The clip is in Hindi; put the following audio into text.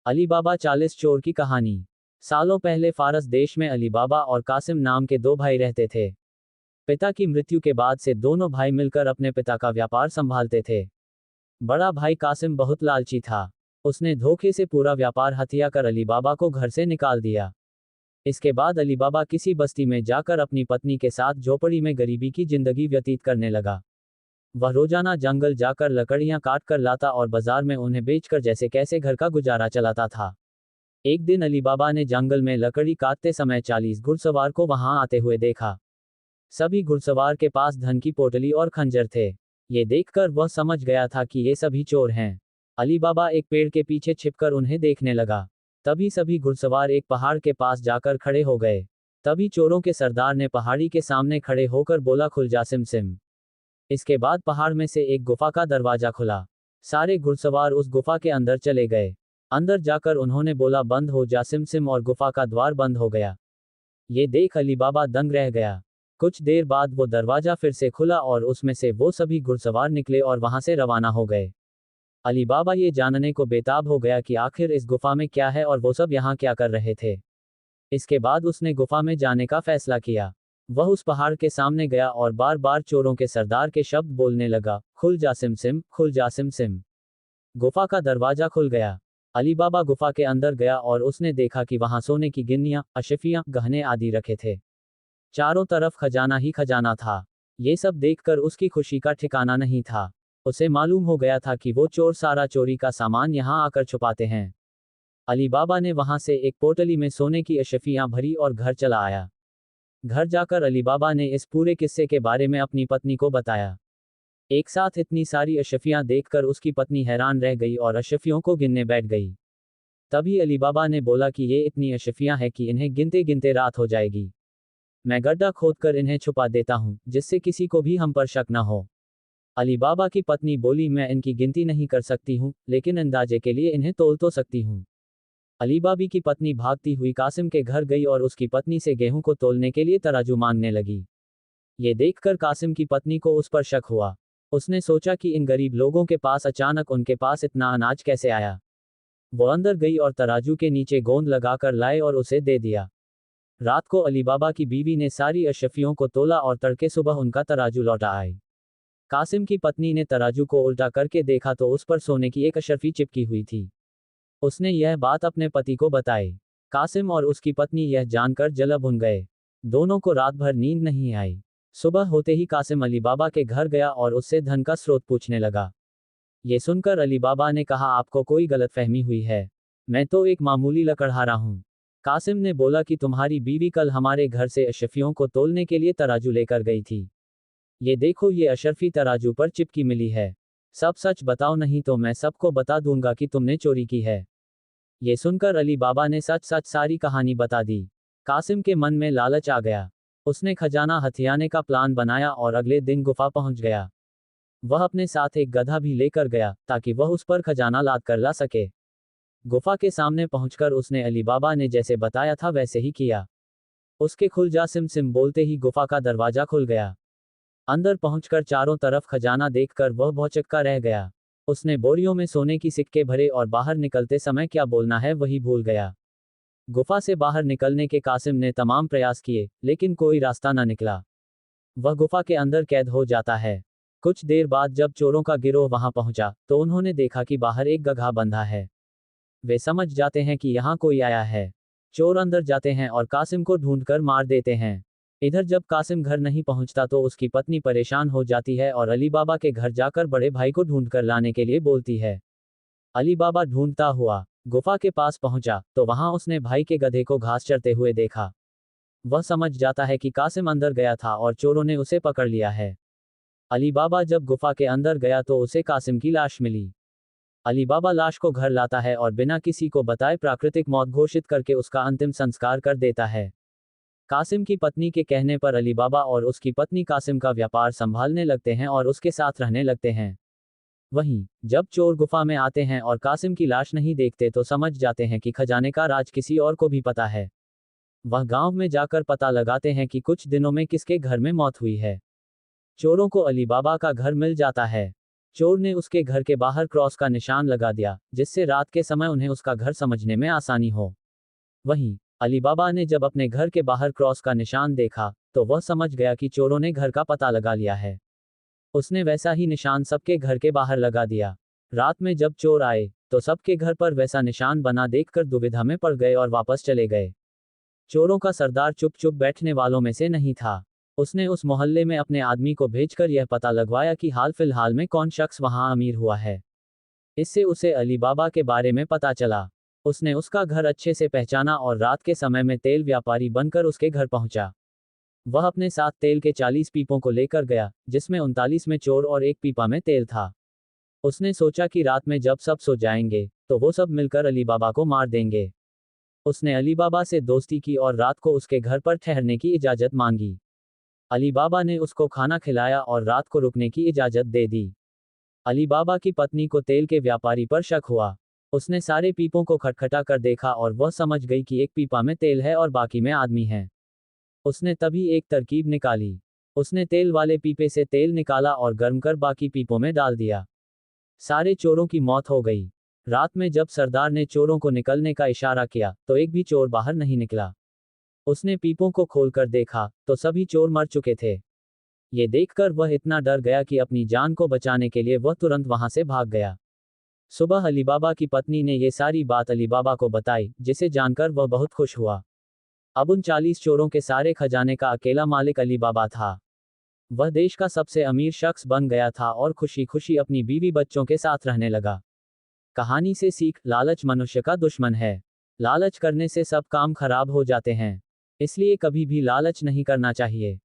अली बाबा 40 चोर की कहानी। सालों पहले फारस देश में अली बाबा और कासिम नाम के दो भाई रहते थे। पिता की मृत्यु के बाद से दोनों भाई मिलकर अपने पिता का व्यापार संभालते थे। बड़ा भाई कासिम बहुत लालची था। उसने धोखे से पूरा व्यापार हथिया कर अली बाबा को घर से निकाल दिया। इसके बाद अली बाबा किसी बस्ती में जाकर अपनी पत्नी के साथ झोपड़ी में गरीबी की जिंदगी व्यतीत करने लगा। वह रोजाना जंगल जाकर लकड़ियां काट कर लाता और बाजार में उन्हें बेचकर जैसे कैसे घर का गुजारा चलाता था। एक दिन अली बाबा ने जंगल में लकड़ी काटते समय 40 घुड़सवार को वहां आते हुए देखा। सभी घुड़सवार के पास धन की पोटली और खंजर थे। ये देखकर वह समझ गया था कि ये सभी चोर हैं। अली बाबा एक पेड़ के पीछे छिपकर उन्हें देखने लगा। तभी सभी घुड़सवार एक पहाड़ के पास जाकर खड़े हो गए। तभी चोरों के सरदार ने पहाड़ी के सामने खड़े होकर बोला, खुल जा सिम सिम। इसके बाद पहाड़ में से एक गुफा का दरवाजा खुला। सारे घुड़सवार उस गुफा के अंदर चले गए। अंदर जाकर उन्होंने बोला, बंद हो जा सिम सिम, और गुफा का द्वार बंद हो गया। ये देख अली बाबा दंग रह गया। कुछ देर बाद वो दरवाजा फिर से खुला और उसमें से वो सभी घुड़सवार निकले और वहां से रवाना हो गए। अली बाबा ये जानने को बेताब हो गया कि आखिर इस गुफा में क्या है और वो सब यहाँ क्या कर रहे थे। इसके बाद उसने गुफा में जाने का फैसला किया। वह उस पहाड़ के सामने गया और बार बार चोरों के सरदार के शब्द बोलने लगा, खुल जा सिम सिम, खुल जा सिम सिम। गुफा का दरवाजा खुल गया। अली बाबा गुफा के अंदर गया और उसने देखा कि वहां सोने की गिन्नियां, अशफियां, गहने आदि रखे थे। चारों तरफ खजाना ही खजाना था। ये सब देखकर उसकी खुशी का ठिकाना नहीं था। उसे मालूम हो गया था कि वो चोर सारा चोरी का सामान यहाँ आकर छुपाते हैं। अली बाबा ने वहां से एक पोटली में सोने की अशफियां भरी और घर चला आया। घर जाकर अली बाबा ने इस पूरे किस्से के बारे में अपनी पत्नी को बताया। एक साथ इतनी सारी अशफियां देखकर उसकी पत्नी हैरान रह गई और अशफियों को गिनने बैठ गई। तभी अली बाबा ने बोला कि ये इतनी अशफियां हैं कि इन्हें गिनते गिनते रात हो जाएगी। मैं गड्ढा खोदकर इन्हें छुपा देता हूं, जिससे किसी को भी हम पर शक न हो। अली बाबा की पत्नी बोली, मैं इनकी गिनती नहीं कर सकती हूं, लेकिन अंदाजे के लिए इन्हें तोल तो सकती हूं। अली बाबी की पत्नी भागती हुई कासिम के घर गई और उसकी पत्नी से गेहूं को तोलने के लिए तराजू मांगने लगी। ये देखकर कासिम की पत्नी को उस पर शक हुआ। उसने सोचा कि इन गरीब लोगों के पास अचानक उनके पास इतना अनाज कैसे आया। वो अंदर गई और तराजू के नीचे गोंद लगाकर लाए और उसे दे दिया। रात को अली बाबा की बीवी ने सारी अशफियों को तोला और तड़के सुबह उनका तराजू लौटा आई। कासिम की पत्नी ने तराजू को उल्टा करके देखा तो उस पर सोने की एक अशर्फी चिपकी हुई थी। उसने यह बात अपने पति को बताई। कासिम और उसकी पत्नी यह जानकर जला भुन गए। दोनों को रात भर नींद नहीं आई। सुबह होते ही कासिम अली बाबा के घर गया और उससे धन का स्रोत पूछने लगा। ये सुनकर अली बाबा ने कहा, आपको कोई गलतफहमी हुई है। मैं तो एक मामूली लकड़हारा हूँ। कासिम ने बोला कि तुम्हारी बीवी कल हमारे घर से अशर्फियों को तोलने के लिए तराजू लेकर गई थी। ये देखो, ये अशर्फी तराजू पर चिपकी मिली है। सब सच बताओ, नहीं तो मैं सबको बता दूंगा कि तुमने चोरी की है। ये सुनकर अली बाबा ने सच सच सारी कहानी बता दी। कासिम के मन में लालच आ गया। उसने खजाना हथियाने का प्लान बनाया और अगले दिन गुफा पहुंच गया। वह अपने साथ एक गधा भी लेकर गया ताकि वह उस पर खजाना लाद कर ला सके। गुफा के सामने पहुंचकर उसने अली बाबा ने जैसे बताया था वैसे ही किया। उसके खुल जा सिम सिम बोलते ही गुफा का दरवाजा खुल गया। अंदर पहुंचकर चारों तरफ खजाना देखकर वह भौचक्का रह गया। उसने बोरियों में सोने की सिक्के भरे और बाहर निकलते समय क्या बोलना है वही भूल गया। गुफा से बाहर निकलने के कासिम ने तमाम प्रयास किए, लेकिन कोई रास्ता न निकला। वह गुफा के अंदर कैद हो जाता है। कुछ देर बाद जब चोरों का गिरोह वहां पहुंचा तो उन्होंने देखा कि बाहर एक गधा बंधा है। वे समझ जाते हैं कि यहाँ कोई आया है। चोर अंदर जाते हैं और कासिम को ढूंढकर मार देते हैं। इधर जब कासिम घर नहीं पहुंचता तो उसकी पत्नी परेशान हो जाती है और अली बाबा के घर जाकर बड़े भाई को ढूंढकर लाने के लिए बोलती है। अली बाबा ढूंढता हुआ गुफा के पास पहुंचा तो वहां उसने भाई के गधे को घास चरते हुए देखा। वह समझ जाता है कि कासिम अंदर गया था और चोरों ने उसे पकड़ लिया है। अली बाबा जब गुफा के अंदर गया तो उसे कासिम की लाश मिली। अली बाबा लाश को घर लाता है और बिना किसी को बताए प्राकृतिक मौत घोषित करके उसका अंतिम संस्कार कर देता है। कासिम की पत्नी के कहने पर अली बाबा और उसकी पत्नी कासिम का व्यापार संभालने लगते हैं और उसके साथ रहने लगते हैं। वहीं जब चोर गुफा में आते हैं और कासिम की लाश नहीं देखते तो समझ जाते हैं कि खजाने का राज किसी और को भी पता है। वह गांव में जाकर पता लगाते हैं कि कुछ दिनों में किसके घर में मौत हुई है। चोरों को अली बाबा का घर मिल जाता है। चोर ने उसके घर के बाहर क्रॉस का निशान लगा दिया, जिससे रात के समय उन्हें उसका घर समझने में आसानी हो। वहीं अली बाबा ने जब अपने घर के बाहर क्रॉस का निशान देखा, तो वह समझ गया कि चोरों ने घर का पता लगा लिया है। उसने वैसा ही निशान सबके घर के बाहर लगा दिया। रात में जब चोर आए, तो सबके घर पर वैसा निशान बना देखकर दुविधा में पड़ गए और वापस चले गए। चोरों का सरदार चुप चुप बैठने वालों में से नहीं था। उसने उस मोहल्ले में अपने आदमी को भेजकर यह पता लगवाया कि हाल फिलहाल में कौन शख्स वहां अमीर हुआ है। इससे उसे अली बाबा के बारे में पता चला। उसने उसका घर अच्छे से पहचाना और रात के समय में तेल व्यापारी बनकर उसके घर पहुंचा। वह अपने साथ तेल के 40 पीपों को लेकर गया, जिसमें 39 में चोर और एक पीपा में तेल था। उसने सोचा कि रात में जब सब सो जाएंगे, तो वो सब मिलकर अली बाबा को मार देंगे। उसने अली बाबा से दोस्ती की और रात को उसके घर पर ठहरने की इजाज़त मांगी। अली बाबा ने उसको खाना खिलाया और रात को रुकने की इजाज़त दे दी। अली बाबा की पत्नी को तेल के व्यापारी पर शक हुआ। उसने सारे पीपों को खटखटा कर देखा और वह समझ गई कि एक पीपा में तेल है और बाकी में आदमी है। उसने तभी एक तरकीब निकाली। उसने तेल वाले पीपे से तेल निकाला और गर्म कर बाकी पीपों में डाल दिया। सारे चोरों की मौत हो गई। रात में जब सरदार ने चोरों को निकलने का इशारा किया, तो एक भी चोर बाहर नहीं निकला। उसने पीपों को खोलकर देखा, तो सभी चोर मर चुके थे। ये देखकर वह इतना डर गया कि अपनी जान को बचाने के लिए वह तुरंत वहां से भाग गया। सुबह अली बाबा की पत्नी ने ये सारी बात अली बाबा को बताई, जिसे जानकर वह बहुत खुश हुआ। अब उन 40 चोरों के सारे खजाने का अकेला मालिक अली बाबा था। वह देश का सबसे अमीर शख्स बन गया था और खुशी खुशी अपनी बीवी बच्चों के साथ रहने लगा। कहानी से सीख: लालच मनुष्य का दुश्मन है। लालच करने से सब काम खराब हो जाते हैं। इसलिए कभी भी लालच नहीं करना चाहिए।